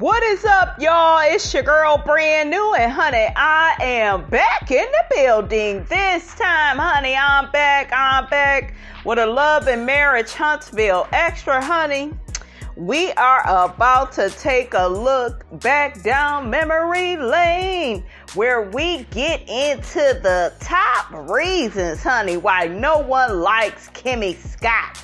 What is up, y'all? It's your girl, Brand New, and honey, I am back in the building. This time, honey, I'm back with a Love and Marriage Huntsville Extra, honey. We are about to take a look back down memory lane where we get into the top reasons, honey, why no one likes Kimmie Scott.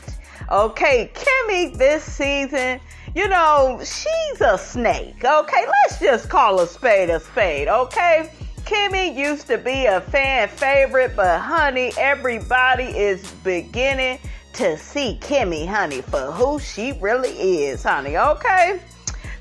Okay, Kimmie this season, you know, she's a snake, okay? Let's just call a spade, okay? Kimmie used to be a fan favorite, but honey, everybody is beginning to see Kimmie, honey, for who she really is, honey, okay?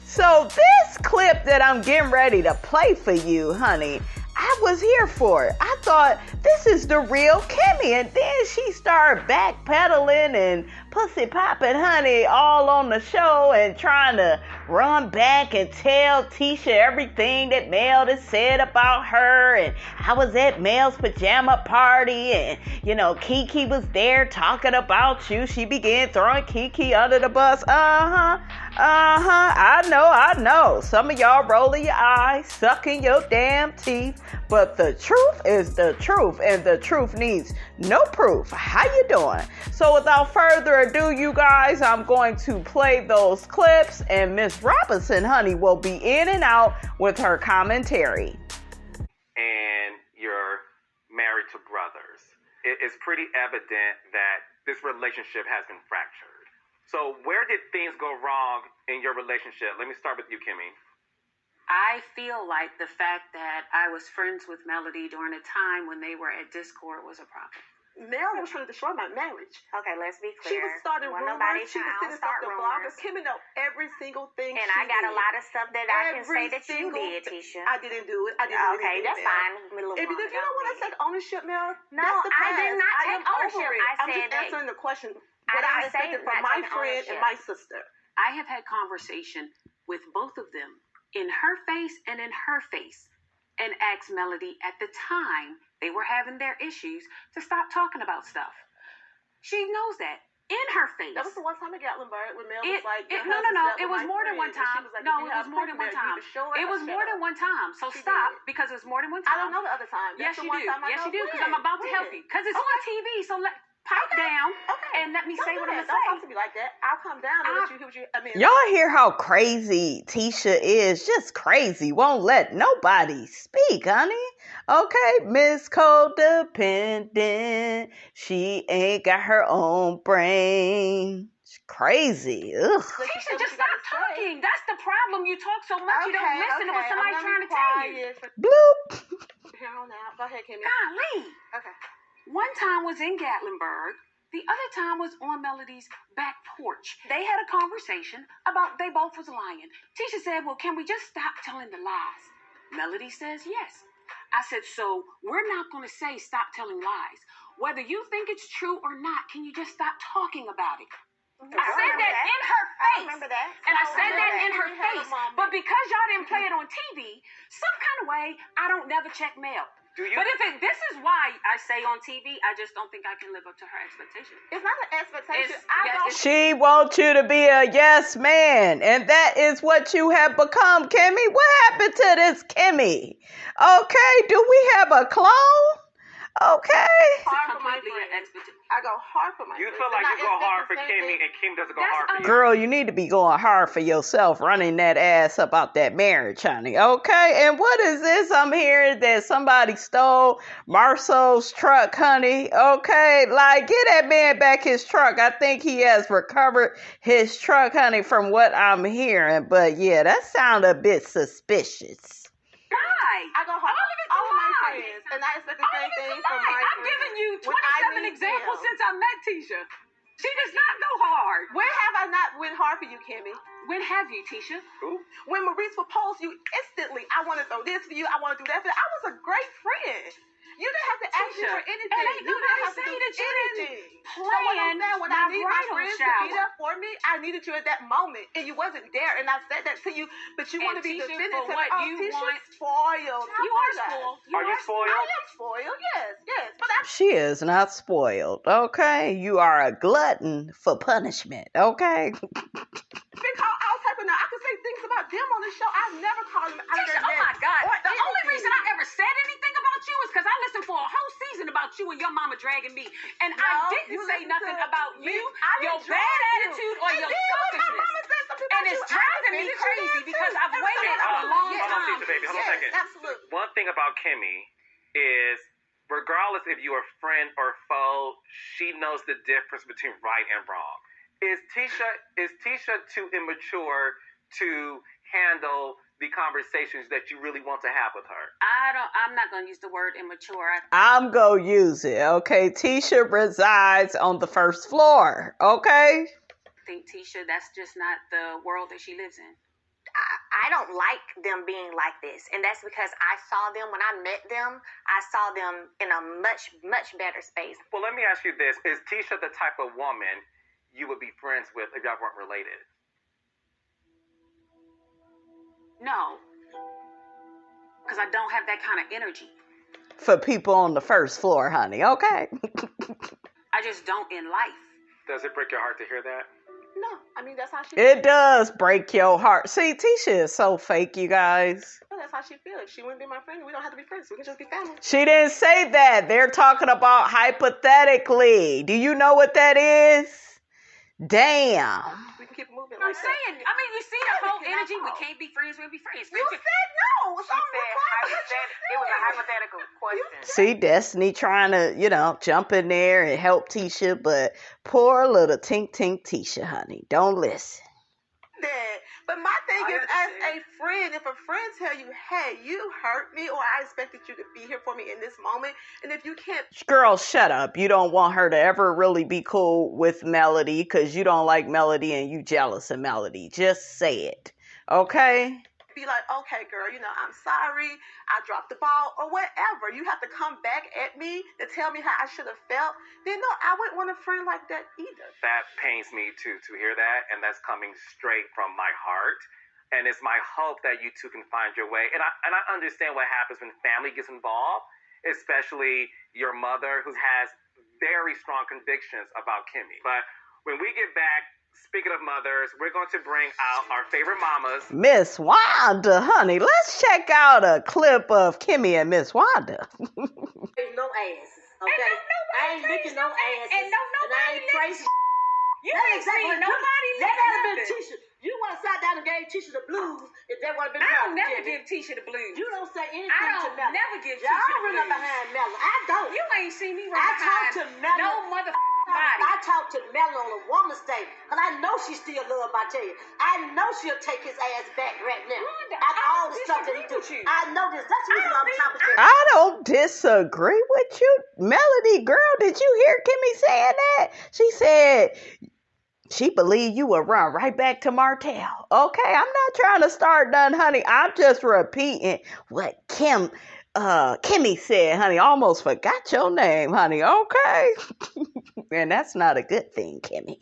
So this clip that I'm getting ready to play for you, honey, I was here for it. I thought, this is the real Kimmie. And then she started backpedaling and pussy popping, honey, all on the show and trying to run back and tell Tisha everything that Mel had said about her. And I was at Mel's pajama party and, you know, Kiki was there talking about you. She began throwing Kiki under the bus. I know. Some of y'all rolling your eyes, sucking your damn teeth. But the truth is the truth, and the truth needs no proof. How you doing? So without further ado, you guys, I'm going to play those clips, and Miss Robinson, honey, will be in and out with her commentary. And you're married to brothers. It is pretty evident that this relationship has been fractured. So where did things go wrong in your relationship? Let me start with you, Kimmie. I feel like the fact that I was friends with Melody during a time when they were at Discord was a problem. Mel was trying to destroy my marriage. Okay, let's be clear. She was starting rumors. She was sitting up the bloggers. Kimmie know every single thing. And I got a lot of stuff that I can say that you did, Tisha. I didn't do it. I didn't do it. Okay, that's fine. If you don't want to take ownership, Mel, no, I did not take ownership. I'm just answering the question. What I expected from my friend and my sister. I have had conversation with both of them in her face and in her face, and asked Melody at the time they were having their issues to stop talking about stuff. She knows that in her face. That was the one time at Gatlinburg when Mel was like, no. It was more than one time. No, it was more than one time. It was more than one time. So stop, because it's more than one time. I don't know the other time. Yes, you do. Yes, you do, because I'm about to help you. Because it's on TV, so pipe down and let me say what I'm going to say. Don't talk to me like that. I'll come down and let you hear what you... I mean, y'all hear how crazy Tisha is? Just crazy. Won't let nobody speak, honey. Okay, Miss Codependent. She ain't got her own brain. She's crazy. Ugh. Tisha, just stop talking. That's the problem. You talk so much you don't listen to what somebody's trying to tell you. Bloop. Here on out. Go ahead, Kimmie. Golly. Okay. One time was in Gatlinburg. The other time was on Melody's back porch. They had a conversation about they both was lying. Tisha said, well, can we just stop telling the lies? Melody says yes. I said, so we're not going to say stop telling lies. Whether you think it's true or not, can you just stop talking about it? I said that in her face. I remember that. And I said that in her face. But because y'all didn't play it on TV, some kind of way, I don't never check mail. But this is why I say on TV, I just don't think I can live up to her expectation. It's not an expectation. She wants you to be a yes man, and that is what you have become, Kimmie. What happened to this Kimmie? Okay, do we have a clone? Okay. Hard for my friend. I go hard for my You feel like you go hard for Kimmie and Kim doesn't go hard for you. Girl, you need to be going hard for yourself, running that ass about that marriage, honey. Okay, and what is this? I'm hearing that somebody stole Marceau's truck, honey. Okay, like, get that man back his truck. I think he has recovered his truck, honey, from what I'm hearing. But yeah, that sounded a bit suspicious. I go hard. All of my friends, and I expect the same thing from my friends. I've given you 27 examples since I met Tisha. She does not go hard. When have I not went hard for you, Kimmie? When have you, Tisha? Who? When Maurice proposed you instantly, I want to throw this for you, I want to do that for you. I was a great friend. You didn't have to ask me for anything. And ain't nobody say that you didn't plan when I needed my friends to be there for me, I needed you at that moment, and you wasn't there. And I said that to you, but you want to be definitive. Tisha's spoiled. You are spoiled. Are you spoiled? I am spoiled. Yes. But she is not spoiled. Okay, you are a glutton for punishment. Okay. Because all type of now, I can say things about about them on the show. I've never called them out of Tisha, their oh my God. The only reason I ever said anything about you is because I listened for a whole season about you and your mama dragging me. And I didn't say nothing about you, your bad attitude, or your selfishness. And it's driving me crazy because I've waited a long time. Hold on, baby. Hold on a second. Absolutely. One thing about Kimmie is, regardless if you're a friend or foe, she knows the difference between right and wrong. Is Tisha too immature to handle the conversations that you really want to have with her? I'm not going to use the word immature. I'm going to use it, okay? Tisha resides on the first floor, okay? I think Tisha, that's just not the world that she lives in. I don't like them being like this. And that's because I saw them, when I met them, I saw them in a much, much better space. Well, let me ask you this. Is Tisha the type of woman you would be friends with if y'all weren't related? No. Because I don't have that kind of energy. For people on the first floor, honey, okay? I just don't in life. Does it break your heart to hear that? No, I mean, that's how she It does break your heart. See, Tisha is so fake, you guys. Well, that's how she feels. She wouldn't be my friend. We don't have to be friends. We can just be family. She didn't say that. They're talking about hypothetically. Do you know what that is? Damn. We can keep moving. I'm saying, I mean, you see the whole energy. We can't be friends. We'll be friends. You said no. It was a hypothetical question. See, Destiny trying to, jump in there and help Tisha, but poor little tink Tisha, honey. Don't listen. But my thing is, as a friend, if a friend tell you, hey, you hurt me, or I expected you to be here for me in this moment, and if you can't... Girl, shut up. You don't want her to ever really be cool with Melody because you don't like Melody and you jealous of Melody. Just say it, okay? Be like, okay, girl, I'm sorry, I dropped the ball, or whatever. You have to come back at me to tell me how I should have felt. Then no, I wouldn't want a friend like that either. That pains me to hear that, and that's coming straight from my heart. And it's my hope that you two can find your way. And I understand what happens when family gets involved, especially your mother, who has very strong convictions about Kimmie. But when we get back, speaking of mothers, we're going to bring out our favorite mamas. Miss Wanda, honey, let's check out a clip of Kimmie and Miss Wanda. Ain't no asses, okay? I ain't licking no asses. And I ain't crazy. You ain't saying nobody That had been Tisha. You would have sat down and gave Tisha the blues if that would have been I don't wrong, never Kimmie. give Tisha the blues. You don't say anything I to don't Mello. never give Y'all Tisha the run up blues. behind Mello. I don't. You ain't seen me run I behind talk to Mello. no motherfucking body. I talk to Mello on a woman's day, because I know she still love my Taylor. I know she'll take his ass back right now. Wanda, After I all the don't stuff that he do. disagree with you. I know this. That's the reason why I'm talking to her. I don't disagree with you. Melody, girl, did you hear Kimmie saying that? She said she believed you would run right back to Martell. Okay, I'm not trying to start none, honey. I'm just repeating what Kimmie said, honey. Almost forgot your name, honey. Okay. And that's not a good thing, Kimmie.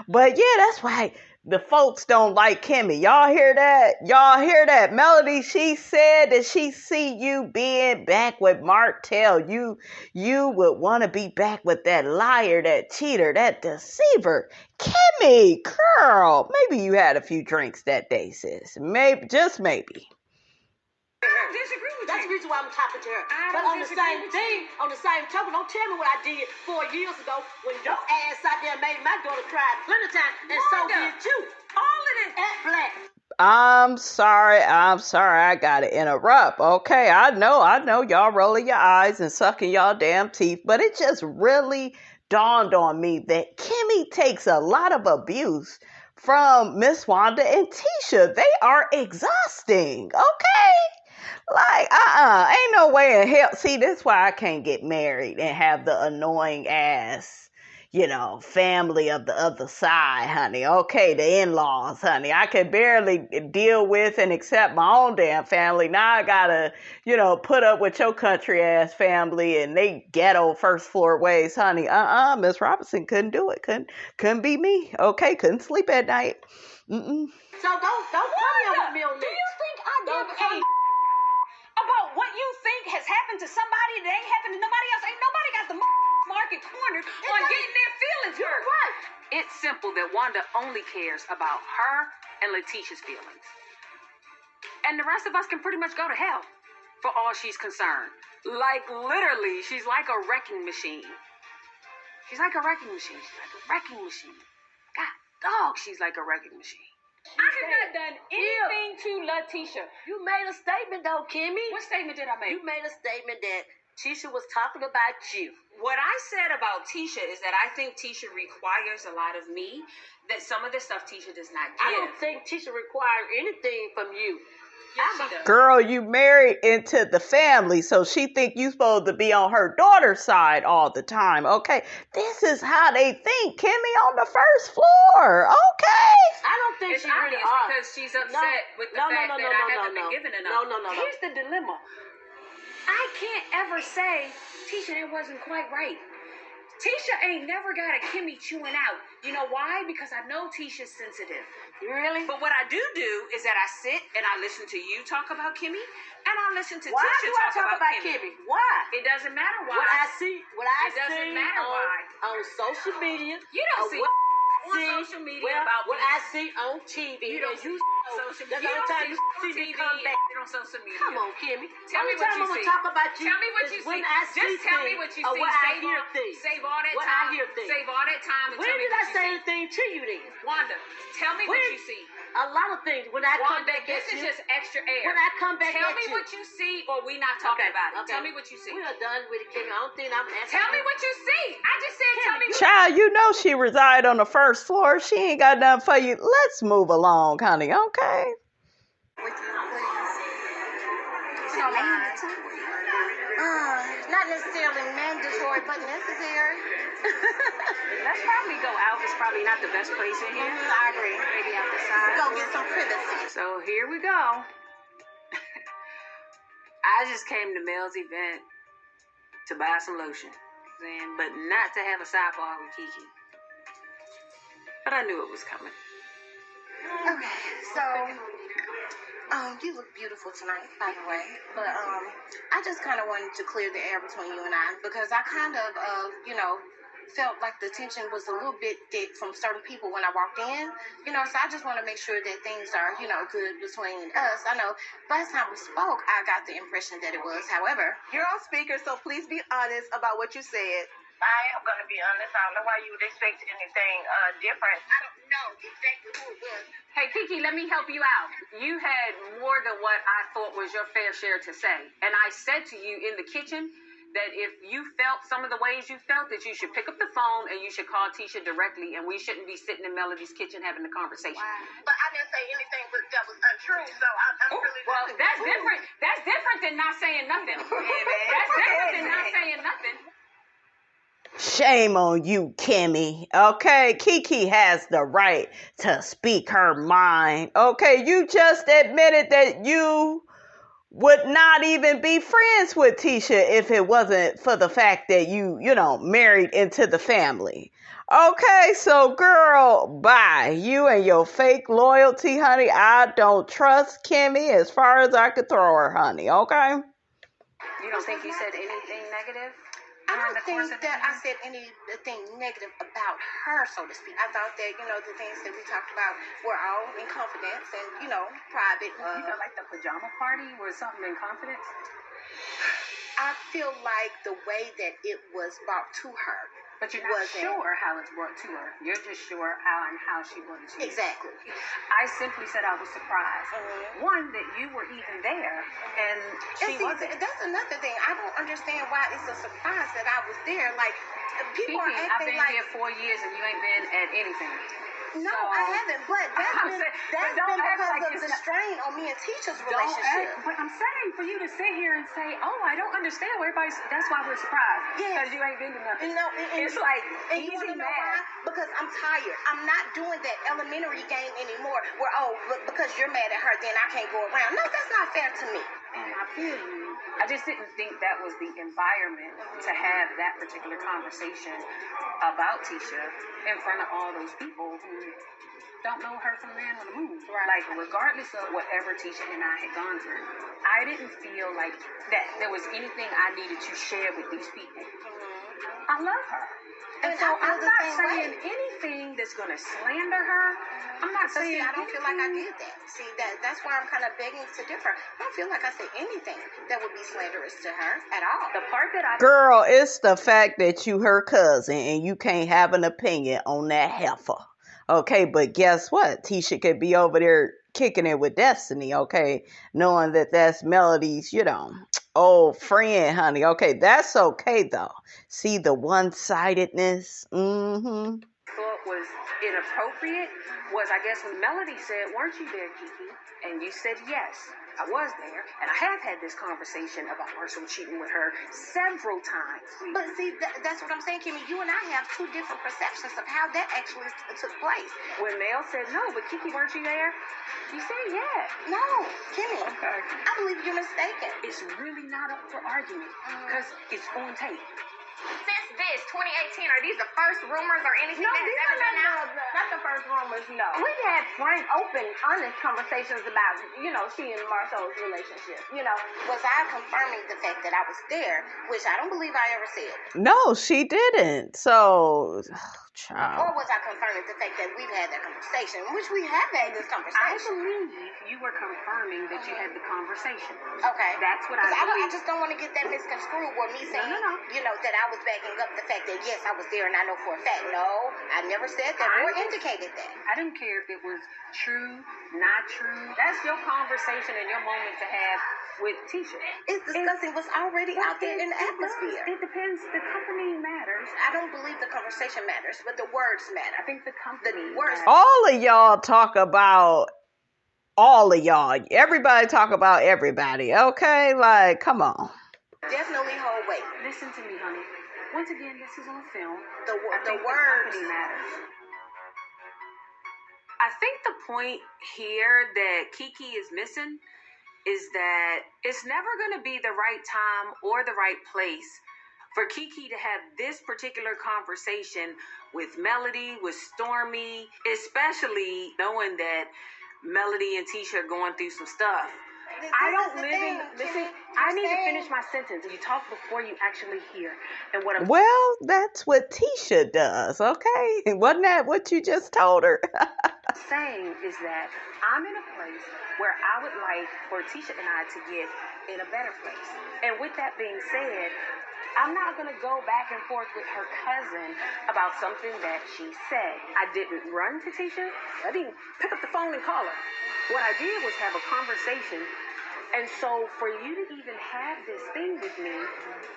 But yeah, that's why the folks don't like Kimmie. Y'all hear that? Y'all hear that? Melody, she said that she see you being back with Martell. You would want to be back with that liar, that cheater, that deceiver. Kimmie, girl, maybe you had a few drinks that day, sis. Maybe, just maybe. I don't disagree with That's you. the reason why I'm talking to her. I But don't on the disagree same with thing, on the same token, don't tell me what I did 4 years ago when your ass out there made my daughter cry plenty of times, and so Wanda, did you. all of this. At Black. I'm sorry. I gotta interrupt. Okay, I know y'all rolling your eyes and sucking y'all damn teeth, but it just really dawned on me that Kimmie takes a lot of abuse from Miss Wanda and Tisha. They are exhausting, okay? Like, ain't no way in hell. See, that's why I can't get married and have the annoying ass, family of the other side, honey. Okay, the in-laws, honey. I can barely deal with and accept my own damn family. Now I gotta, put up with your country ass family and they ghetto first floor ways, honey. Miss Robinson couldn't do it. Couldn't be me. Okay, couldn't sleep at night. Mm-mm. So don't come here with me on Do this. you think I give a about what you think has happened to somebody that ain't happened to nobody else? Ain't nobody got the market cornered on getting their feelings hurt. Right. It's simple that Wanda only cares about her and Letitia's feelings. and the rest of us can pretty much go to hell for all she's concerned. Like, literally, she's like a wrecking machine. She's like a wrecking machine. She's like a wrecking machine. God dog, she's like a wrecking machine. I have not done anything to Tisha. You made a statement, though, Kimmie. What statement did I make? You made a statement that Tisha was talking about you. What I said about Tisha is that I think Tisha requires a lot of me, that some of the stuff Tisha does not give. I don't think Tisha required anything from you. Yes, she does. Girl, you married into the family, so she think you supposed to be on her daughter's side all the time. Okay, this is how they think, Kimmie, on the first floor. Okay. I don't think It's she really obvious are. because she's upset with the fact that I haven't been given enough. No. Here's the dilemma. I can't ever say, Tisha, that wasn't quite right. Tisha ain't never got a Kimmie chewing out. You know why? Because I know Tisha's sensitive. Really? But what I do is that I sit and I listen to you talk about Kimmie, and I listen to Why Tisha do I talk about Kimmie? Kimmie. Why? It doesn't matter why. What I see It doesn't matter why. on social media. You don't see on social media about what me. I see on TV. You don't and see social that's media. the only time you see me come back. on social media. Come on, Kimmie. Tell me what you see. I'm gonna talk about you. Tell me what is you when see. I see Just tell me things what you or see. when I hear things. Save all that When time. I hear things. Save all that time and When tell me did I what you say see. anything to you then? Wanda, tell me what When? you see. A lot of things. When I come Wanda, back this at is you. just extra air. When I come back Tell at me you. what you see, or we not talking about it. Okay. Tell me what you see. We are done with it, Kimmie. I don't think I'm asking. Tell me what you see. I just said tell me. Child, you know she reside on the first floor. She ain't got nothing for you. Let's move along, honey, okay? Not necessarily mandatory, but necessary. Let's probably go out. It's probably not the best place in here. I agree. Maybe outside. Go get some privacy. So here we go. I just came to Mel's event to buy some lotion, but not to have a sidebar with Kiki. But I knew it was coming. Okay, so you look beautiful tonight, by the way. But I just kind of wanted to clear the air between you and I because I kind of, felt like the tension was a little bit thick from certain people when I walked in. So I just want to make sure that things are, good between us. I know last time we spoke, I got the impression that it was. However, You're on speaker, so please be honest about what you said. I am going to be honest. I don't know why you would expect anything different. I don't know exactly who it was. Hey, Kiki, let me help you out. You had more than what I thought was your fair share to say. And I said to you in the kitchen that if you felt some of the ways you felt, that you should pick up the phone and you should call Tisha directly, and we shouldn't be sitting in Melody's kitchen having the conversation. But I didn't say anything that was untrue, so I'm really Well, that's different. That's different than not saying nothing. That's different than not saying nothing. Shame on you, Kimmie. Okay, Kiki has the right to speak her mind. Okay, you just admitted that you would not even be friends with Tisha if it wasn't for the fact that you married into the family. Okay, so girl, bye. You and your fake loyalty, honey. I don't trust Kimmie as far as I could throw her, honey. Okay? You don't think you said anything negative? I don't think that I said anything negative about her, so to speak. I thought that, the things that we talked about were all in confidence and, private. You felt like the pajama party was something in confidence? I feel like the way that it was brought to her. But you're not sure how it's brought to her. You're just sure how she brought it to you. Exactly. I simply said I was surprised. Mm-hmm. One, that you were even there, and she wasn't. That's another thing. I don't understand why it's a surprise that I was there. Like, people are Kiki, acting I've been like... here 4 years and you ain't been at anything. No, I haven't, but that's been don't act because like of it's the not- strain on me and Tisha's Don't relationship. act, but I'm saying for you to sit here and say, "Oh, I don't understand where everybody's." That's why we're surprised. Yes. Because you ain't been to nothing. And It's like and you want easy to know why? math. Because I'm tired. I'm not doing that elementary game anymore. Where because you're mad at her, then I can't go around. No, that's not fair to me. And I feel you. I just didn't think that was the environment to have that particular conversation about Tisha in front of all those people who don't know her from the man on the moon. Right. Like, regardless of whatever Tisha and I had gone through, I didn't feel like that there was anything I needed to share with these people. I love her. And so I'm not saying anything that's going to slander her. I'm not saying I don't feel like I did that. See, that's why I'm kind of begging to differ. I don't feel like I said anything that would be slanderous to her at all. The part that I... Girl, it's the fact that you her cousin and you can't have an opinion on that heifer. Okay, but guess what? Tisha could be over there kicking it with Destiny, okay? Knowing that that's Melody's, old friend, honey. Okay, that's okay, though. See the one-sidedness? Mm-hmm. Thought was inappropriate was, I guess, when Melody said, weren't you there, Kiki? And you said yes. I was there, and I have had this conversation about Marshall cheating with her several times. But see, that's what I'm saying, Kimmie. You and I have two different perceptions of how that actually took place. When Mel said no, but Kiki, weren't you there? You said yeah. No, Kimmie. Okay. I believe you're mistaken. It's really not up for argument, because it's on tape. Since this 2018, are these the first rumors or anything that has ever been out? Not the first rumors, no. We've had frank, open, honest conversations about, she and Marcel's relationship, Was I confirming the fact that I was there, which I don't believe I ever said? No, she didn't. So, child. Or was I confirming the fact that we've had that conversation, which we have had this I conversation? believe you were confirming that you had the conversation. Okay. That's what I I believe. just don't want to get that misconstrued where me saying, No. that I was backing up the fact that, yes, I was there and I know for a fact. No, I never said that or indicated that. I didn't care if it was true, not true. That's your conversation and your moment to have with Tisha. It's discussing what's already out there in the atmosphere. It depends. The company matters. I don't believe the conversation matters, but the words matter. I think the company words. All of y'all talk about all of y'all. Everybody talk about everybody, okay? Like, come on. Definitely hold weight. Listen to me, honey. Once again, this is on film. The words. The company matters. I think the point here that Kiki is missing is that it's never going to be the right time or the right place for Kiki to have this particular conversation with Melody, with Stormy, especially knowing that Melody and Tisha are going through some stuff. I don't live in... Listen, I need to finish my sentence. You talk before you actually hear. And what I'm that's what Tisha does, okay? Wasn't that what you just told her? saying is that I'm in a place where I would like for Tisha and I to get in a better place. And with that being said, I'm not going to go back and forth with her cousin about something that she said. I didn't run to Tisha. I didn't pick up the phone and call her. What I did was have a conversation. And so for you to even have this thing with me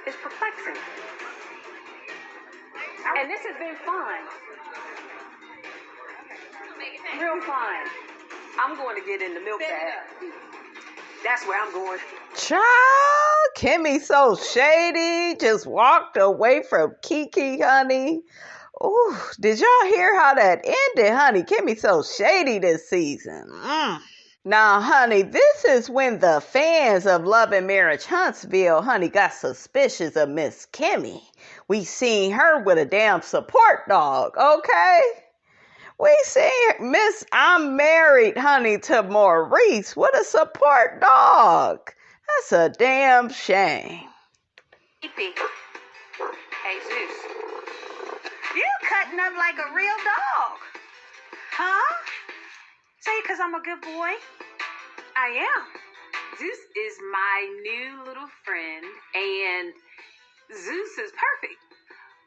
is perplexing. And this has been fun. Real fun. I'm going to get in the milk bag. That's where I'm going. Child, Kimmie so shady. Just walked away from Kiki, honey. Ooh, did y'all hear how that ended, honey? Kimmie so shady this season. Now, honey, this is when the fans of Love and Marriage Huntsville, honey, got suspicious of Miss Kimmie. We seen her with a damn support dog, okay? We seen Miss I'm married, honey, to Maurice with a support dog. That's a damn shame. Hey, Zeus. You cutting up like a real dog. Huh? Say it 'cause I'm a good boy. I am. Zeus is my new little friend, and Zeus is perfect.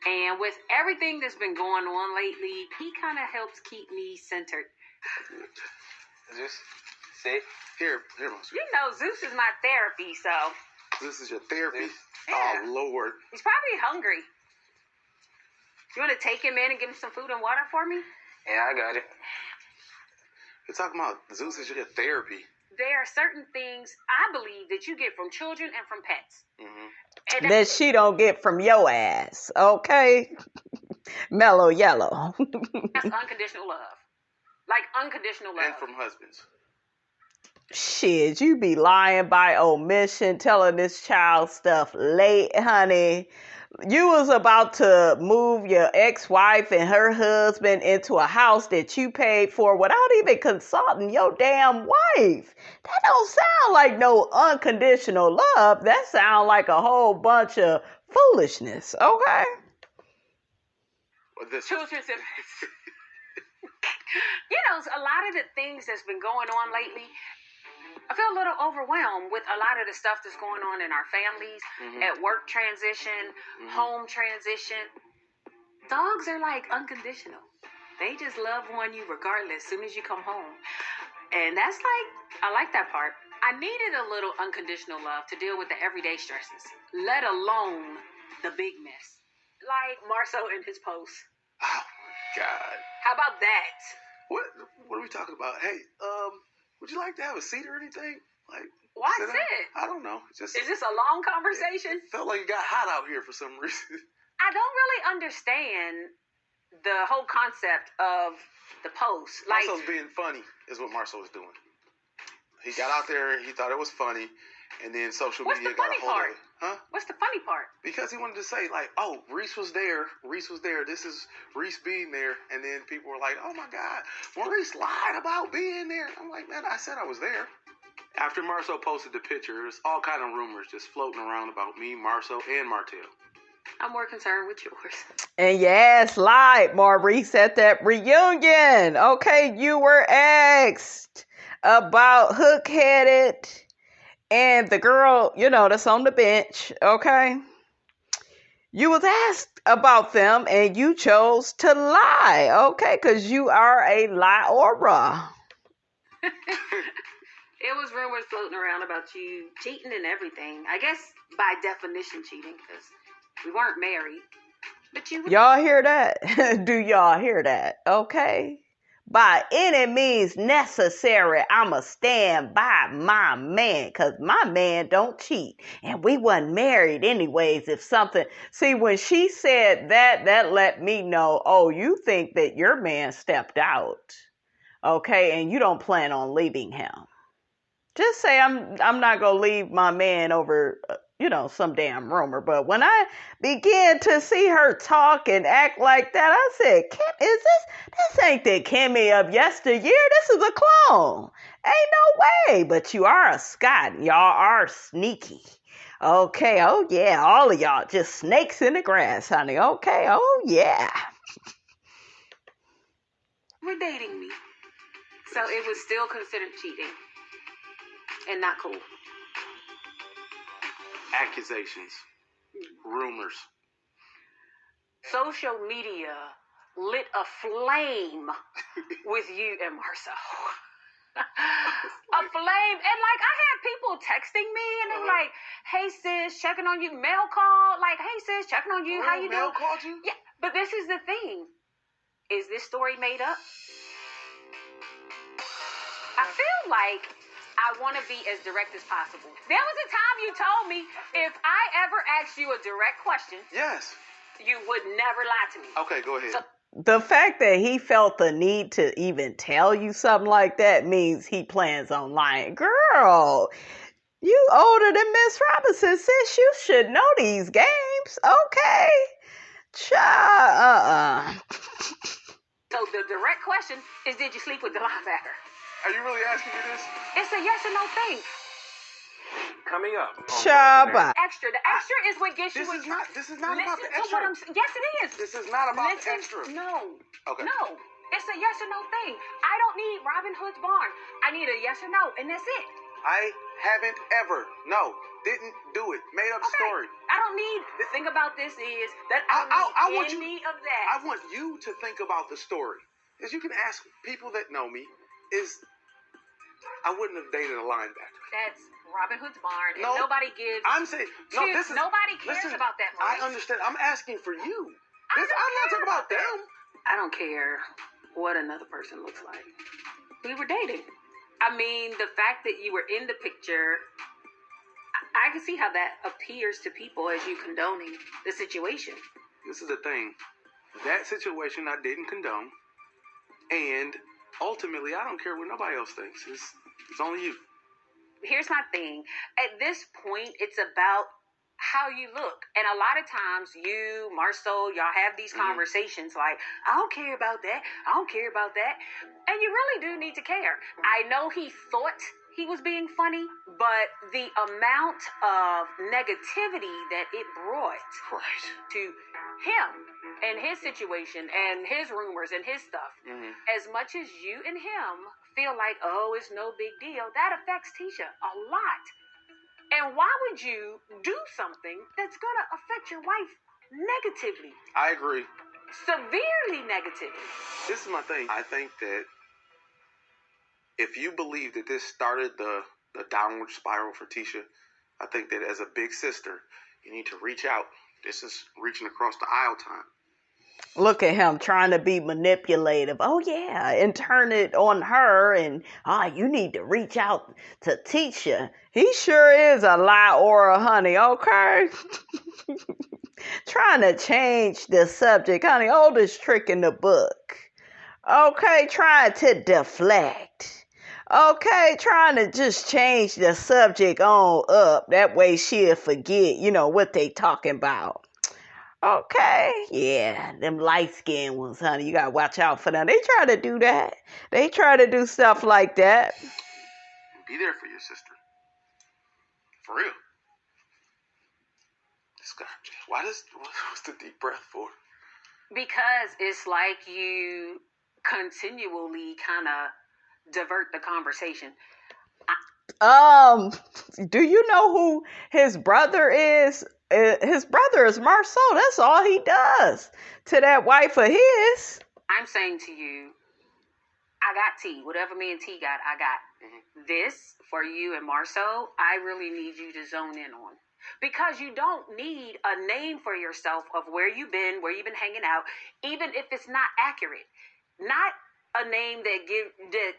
And with everything that's been going on lately, he kind of helps keep me centered. Zeus, sit. Here, Monster. You know, Zeus is my therapy, so. This is your therapy? Yeah. Oh, Lord. He's probably hungry. You want to take him in and give him some food and water for me? Yeah, I got it. You're talking about Zeus is your therapy. There are certain things I believe that you get from children and from pets. Mm-hmm. That she don't get from your ass, okay? Mellow yellow. That's unconditional love. Like unconditional love. And from husbands. Shit, you be lying by omission, telling this child stuff late, honey. You was about to move your ex-wife and her husband into a house that you paid for without even consulting your damn wife. That don't sound like no unconditional love. That sound like a whole bunch of foolishness, okay? children's events. You know, a lot of the things that's been going on lately, I feel a little overwhelmed with a lot of the stuff that's going on in our families, at work transition, home transition. Dogs are like unconditional. They just love on you regardless as soon as you come home. And that's like, I like that part. I needed a little unconditional love to deal with the everyday stresses, let alone the big mess. Like Marceau in his post. Oh my God. How about that? What are we talking about? Hey, would you like to have a seat or anything? Like, Why sit sit? down? I don't know. Is this a long conversation? It felt like it got hot out here for some reason. I don't really understand the whole concept of the post. Like, Marceau's being funny is what Marceau was doing. He got out there, he thought it was funny, and then social media got a hold of it. Huh? What's the funny part? Because he wanted to say, like, oh, Reese was there. This is Reese being there. And then people were like, oh, my God, Maurice lied about being there. I'm like, man, I said I was there. After Marceau posted the pictures, all kind of rumors just floating around about me, Marceau, and Martell. I'm more concerned with yours. And yes, lied, Maurice, at that reunion. Okay, you were asked about Hook-Headed and the girl, you know, that's on the bench, okay? You was asked about them and you chose to lie, okay? Because you are a liar. It was rumors floating around about you cheating and everything. I guess by definition cheating, because we weren't married. But you... Y'all hear that? Do y'all hear that? Okay? By any means necessary, I'ma stand by my man, because my man don't cheat. And we wasn't married anyways. If something... See, when she said that, that let me know, oh, you think that your man stepped out. Okay? And you don't plan on leaving him. Just say I'm not going to leave my man over... some damn rumor. But when I began to see her talk and act like that, I said, Kim, this ain't the Kimmie of yesteryear. This is a clone. Ain't no way. But you are a Scott. Y'all are sneaky. Okay. Oh, yeah. All of y'all just snakes in the grass, honey. Okay. Oh, yeah. We're dating me. So it was still considered cheating. And not cool. Accusations, rumors. Social media lit a flame with you and Marceau. A flame. And like, I had people texting me and they were like, hey sis, checking on you. Mail call. Like, hey sis, checking on you. How you doing? Mail called you? Yeah, but this is the thing. Is this story made up? I feel like I want to be as direct as possible. There was a time you told me if I ever asked you a direct question, yes, you would never lie to me. Okay, go ahead. So, the fact that he felt the need to even tell you something like that means he plans on lying. Girl, you older than Miss Robinson, sis. You should know these games. Okay. So the direct question is, did you sleep with the linebacker? Are you really asking me this? It's a yes or no thing. Coming up. Extra. The extra is what gets you. This is not about the extra. Yes, it is. This is not about the extra. No. Okay. No. It's a yes or no thing. I don't need Robin Hood's barn. I need a yes or no, and that's it. I haven't ever. No. Didn't do it. Made up story. I don't need. The thing about this is that I want any of that. I want you to think about the story. As you can ask people that know me, I wouldn't have dated a linebacker. That's Robin Hood's barn, and no, nobody gives. I'm saying no. This is nobody cares about that. Maurice. I understand. I'm asking for you. I'm not talking about them. I don't care what another person looks like. We were dating. I mean, the fact that you were in the picture, I can see how that appears to people as you condoning the situation. This is the thing. That situation I didn't condone, and ultimately, I don't care what nobody else thinks. It's only you. Here's my thing. At this point, it's about how you look. And a lot of times, you, Marceau, y'all have these conversations like, I don't care about that. I don't care about that. And you really do need to care. I know he thought he was being funny, but the amount of negativity that it brought to him and his situation and his rumors and his stuff, as much as you and him feel like, oh, it's no big deal, that affects Tisha a lot. And why would you do something that's going to affect your wife negatively? I agree. Severely negatively. This is my thing. I think that if you believe that this started the downward spiral for Tisha, I think that as a big sister, you need to reach out. This is reaching across the aisle time. Look at him trying to be manipulative. Oh, yeah, and turn it on her. And, you need to reach out to Tisha. He sure is a lie or a honey, okay? Trying to change the subject, honey. Oldest trick in the book. Okay, trying to deflect. Okay, trying to just change the subject on up. That way she'll forget, what they talking about. Okay, yeah, them light-skinned ones, honey. You gotta watch out for them. They try to do that. They try to do stuff like that. Be there for your sister. For real. This guy, what's the deep breath for? Because it's like you continually kind of divert the conversation. Do you know who his brother is? His brother is Marceau. That's all he does to that wife of his. I'm saying to you, I got T. Whatever me and T got, I got. This for you and Marceau, I really need you to zone in on. Because you don't need a name for yourself of where you've been hanging out, even if it's not accurate. Not a name that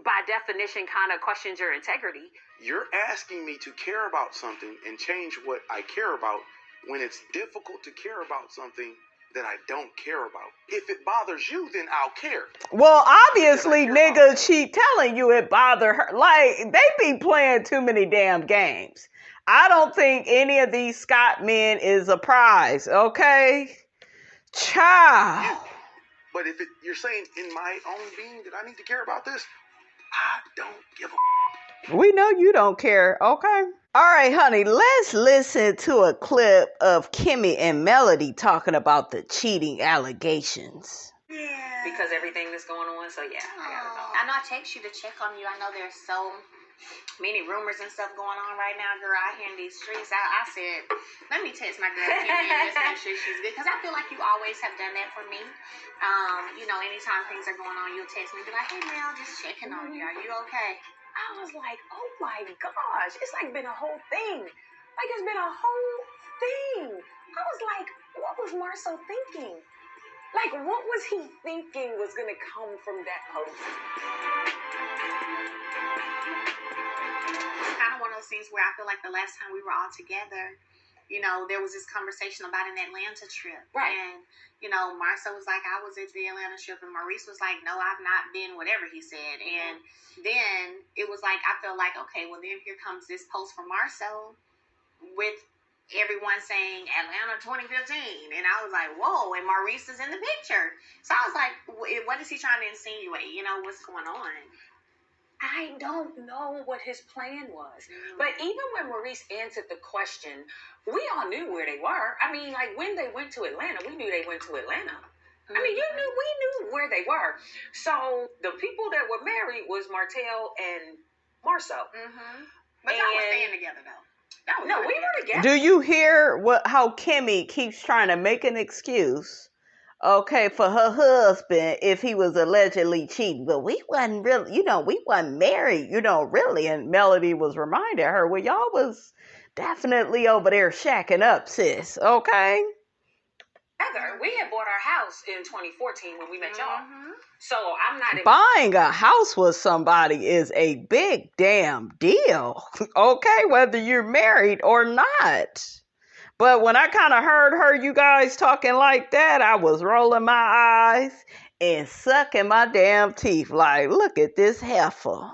by definition kind of questions your integrity. You're asking me to care about something and change what I care about when it's difficult to care about something that I don't care about. If it bothers you, then I'll care. Well, obviously, nigga, she telling you it bother her. Like, they be playing too many damn games. I don't think any of these Scott men is a prize, okay? Child. But if you're saying in my own being that I need to care about this, I don't give a We know you don't care, okay? All right, honey, let's listen to a clip of Kimmie and Melody talking about the cheating allegations. Yeah. Because everything that's going on, so yeah, I gotta know. I know I text you to check on you. I know there's so many rumors and stuff going on right now, girl, out here in these streets. I said, let me text my girl Kimmie and just make sure she's good. Because I feel like you always have done that for me. Anytime things are going on, you'll text me and be like, hey, Mel, just checking on you. Are you okay? I was like, oh my gosh, it's like been a whole thing. Like it's been a whole thing. I was like, what was Marceau thinking? Like, what was he thinking was going to come from that post? Kind of one of those things where I feel like the last time we were all together, there was this conversation about an Atlanta trip. Right. And, Marceau was like, I was at the Atlanta trip. And Maurice was like, no, I've not been, whatever he said. And then it was like, I felt like, okay, well, then here comes this post from Marceau with everyone saying Atlanta 2015. And I was like, whoa, and Maurice is in the picture. So I was like, what is he trying to insinuate? What's going on? I don't know what his plan was. But even when Maurice answered the question, we all knew where they were. I mean, like when they went to Atlanta, we knew they went to Atlanta. I mean, we knew where they were. So the people that were married was Martell and Marceau. But y'all were staying together though. No, we were together. Do you hear how Kimmie keeps trying to make an excuse? Okay, for her husband, if he was allegedly cheating. But we wasn't really, we wasn't married, really. And Melody was reminding her, well, y'all was definitely over there shacking up, sis. Okay? We had bought our house in 2014 when we met y'all. So I'm not... Buying a house with somebody is a big damn deal. Okay? Whether you're married or not. But when I kind of heard you guys talking like that, I was rolling my eyes and sucking my damn teeth. Like, look at this heifer.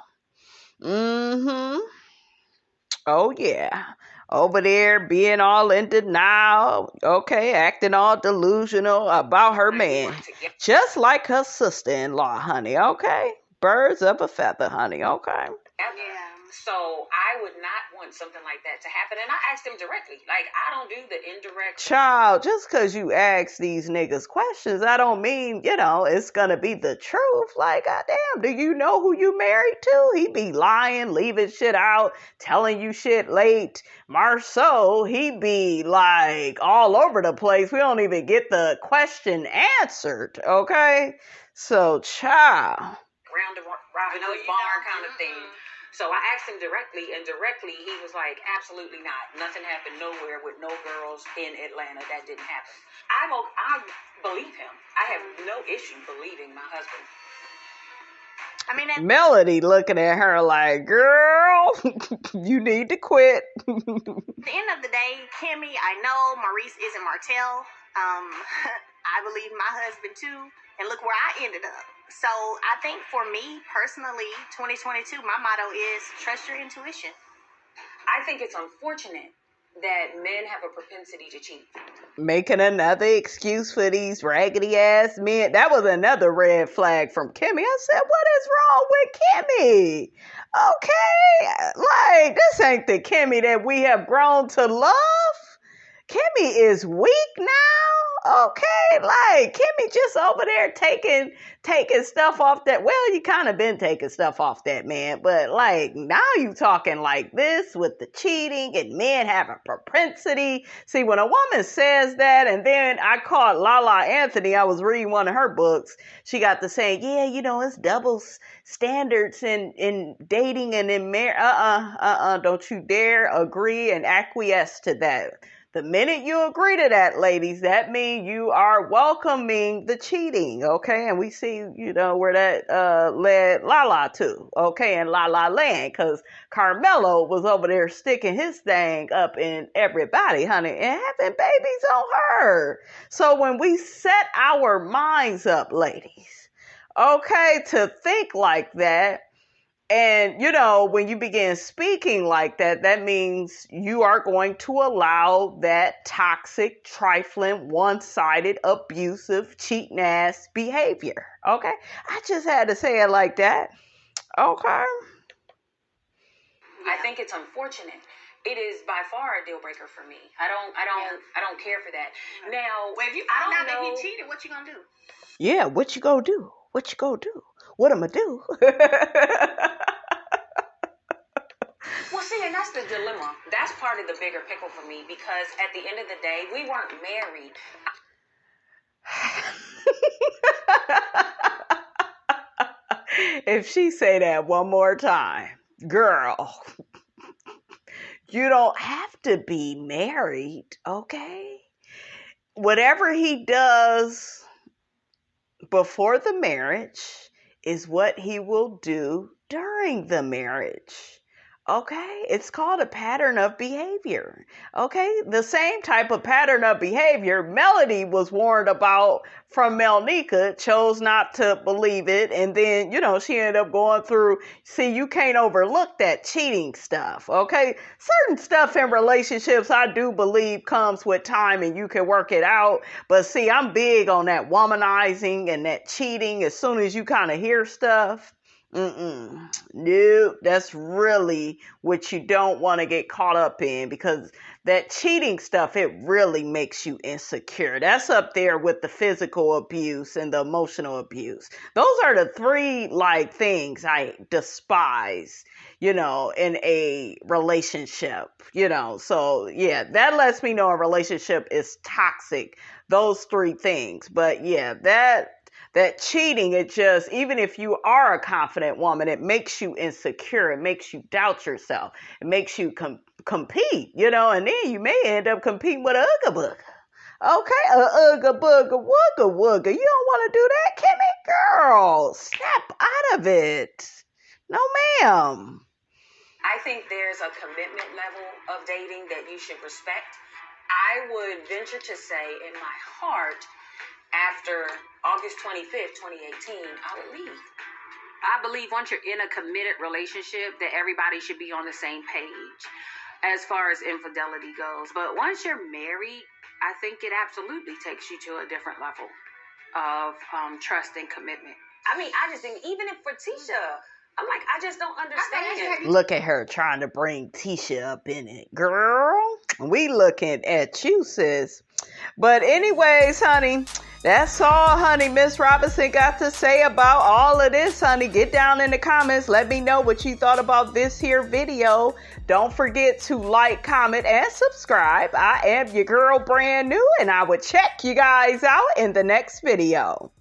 Oh, yeah. Over there being all in denial. Okay, acting all delusional about her man. Just like her sister-in-law, honey. Okay? Birds of a feather, honey. Okay? Yeah. So I would not want something like that to happen. And I asked him directly. Like, I don't do the indirect. Child, just because you ask these niggas questions, I don't mean, it's going to be the truth. Like, goddamn, do you know who you married to? He be lying, leaving shit out, telling you shit late. Marceau, he be like all over the place. We don't even get the question answered, okay? So, child. Round the Robin Barn kind of thing. So I asked him directly, and directly he was like, absolutely not. Nothing happened nowhere with no girls in Atlanta. That didn't happen. I believe him. I have no issue believing my husband. I mean, Melody looking at her like, girl, you need to quit. At the end of the day, Kimmie, I know Maurice isn't Martell. I believe my husband too, and look where I ended up. So I think for me personally, 2022, my motto is trust your intuition. I think it's unfortunate that men have a propensity to cheat. Making another excuse for these raggedy ass men. That was another red flag from Kimmie. I said, what is wrong with Kimmie? Okay, like, this ain't the Kimmie that we have grown to love. Kimmie is weak now. Okay, like, Kimmie just over there taking stuff off that. Well, you kind of been taking stuff off that man, but like now you talking like this with the cheating and men have a propensity. See, when a woman says that, and then I caught Lala Anthony, I was reading one of her books. She got to saying, yeah, it's double standards in dating and in marriage. Don't you dare agree and acquiesce to that. The minute you agree to that, ladies, that means you are welcoming the cheating, okay? And we see, where that led Lala to, okay, in La La Land, because Carmelo was over there sticking his thing up in everybody, honey, and having babies on her. So when we set our minds up, ladies, okay, to think like that, and, when you begin speaking like that, that means you are going to allow that toxic, trifling, one-sided, abusive, cheating ass behavior. Okay? I just had to say it like that. Okay? I think it's unfortunate. It is by far a deal breaker for me. I don't care for that. Now, well, if you find out that he cheated, what you gonna do? Yeah, what you gonna do? What you gonna do? What am I do? Well, see, and that's the dilemma. That's part of the bigger pickle for me, because at the end of the day, we weren't married. If she say that one more time, girl, you don't have to be married, okay? Whatever he does before the marriage is what he will do during the marriage. Okay, it's called a pattern of behavior. Okay, the same type of pattern of behavior Melody was warned about from Melnika, chose not to believe it, and then, she ended up going through. See, you can't overlook that cheating stuff, okay? Certain stuff in relationships I do believe comes with time and you can work it out, but see, I'm big on that womanizing and that cheating as soon as you kind of hear stuff. Nope, that's really what you don't want to get caught up in, because that cheating stuff, it really makes you insecure. That's up there with the physical abuse and the emotional abuse. Those are the three things I despise, in a relationship, so yeah, that lets me know a relationship is toxic. Those three things. But yeah, that cheating, it just, even if you are a confident woman, it makes you insecure. It makes you doubt yourself. It makes you compete, and then you may end up competing with a Ooga Booga. Okay, a Ooga Booga, Wooga Wooga. You don't want to do that, Kimmie? Girl, snap out of it. No, ma'am. I think there's a commitment level of dating that you should respect. I would venture to say in my heart, after August 25th, 2018, I would leave. I believe once you're in a committed relationship that everybody should be on the same page as far as infidelity goes. But once you're married, I think it absolutely takes you to a different level of trust and commitment. I mean, I just think even if for Tisha, I'm like, I just don't understand. Look at her trying to bring Tisha up in it. Girl, we looking at you, sis. But anyways, honey, that's all, honey, Miss Robinson got to say about all of this, honey. Get down in the comments. Let me know what you thought about this here video. Don't forget to like, comment, and subscribe. I am your girl, brand new, and I will check you guys out in the next video.